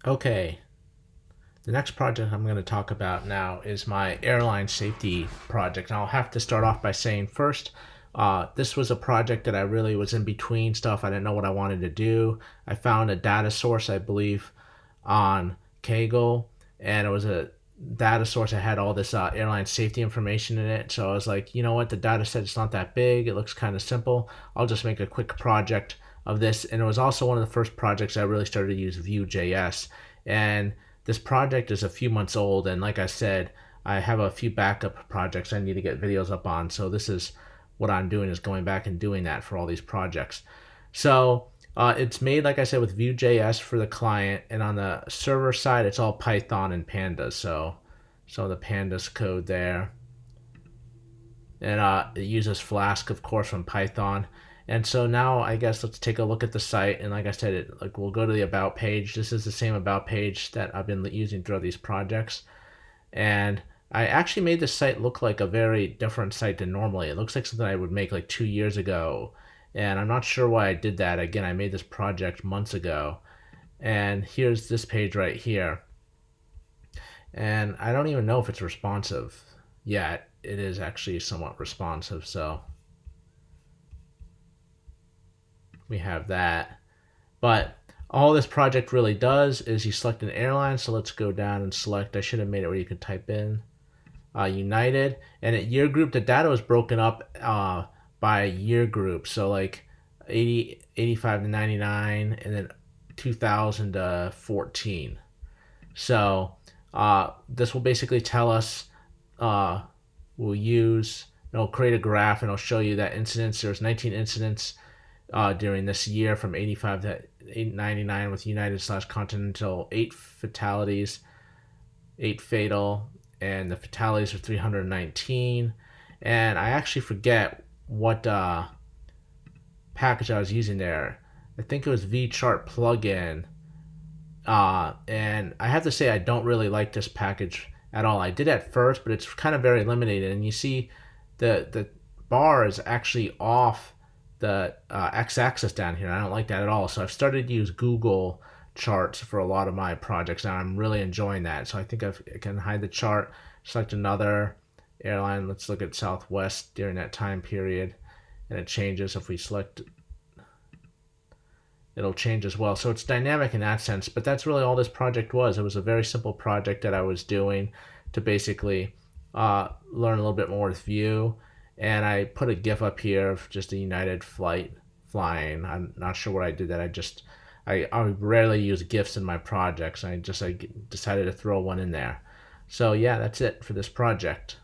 Okay, the next project I'm going to talk about now is my airline safety project. And I'll have to start off by saying first, this was a project that I really was in between stuff. I didn't know what I wanted to do. I found a data source, I believe, on Kaggle, and it was a data source that had all this airline safety information in it. So I was like, you know what, the data set is not that big. It looks kind of simple. I'll just make a quick project of this. And it was also one of the first projects I really started to use vue.js. And this project is a few months old, and like I said, I have a few backup projects I need to get videos up on. So this is what I'm doing, is going back and doing that for all these projects. So it's made, like I said, with Vue.js for the client, and on the server side, it's all Python and Pandas. So the Pandas code there, and it uses Flask, of course, from Python. And so now I guess let's take a look at the site. And like I said, we'll go to the about page. This is the same about page that I've been using throughout these projects. And I actually made this site look like a very different site than normally. It looks like something I would make like 2 years ago. And I'm not sure why I did that. Again, I made this project months ago. And here's this page right here. And I don't even know if it's responsive. Yeah, it is actually somewhat responsive. So we have that. But all this project really does is you select an airline. So let's go down and select. I should have made it where you could type in United. And at year group, the data was broken up by year group. So like 80, 85 to 99, and then 2000 to 14. So this will basically tell us, uh, we'll use, it'll create a graph and it'll show you that incidents. There's 19 incidents during this year from 85 to 99 with United slash Continental, 8 fatalities, 8 fatal, and the fatalities are 319. And I actually forget what package I was using there. I think it was vchart plugin. And I have to say, I don't really like this package at all. I did at first, but it's kind of very limited. And you see, the bar is actually off the x-axis down here. I don't like that at all. So I've started to use Google Charts for a lot of my projects, and I'm really enjoying that. So I think I can hide the chart, select another airline. Let's look at Southwest during that time period, and it changes. If we select, it'll change as well. So it's dynamic in that sense, but that's really all this project was. It was a very simple project that I was doing to basically learn a little bit more with Vue. And I put a GIF up here of just a United flight flying. I'm not sure what I did that. I rarely use GIFs in my projects. I decided to throw one in there. So yeah, that's it for this project.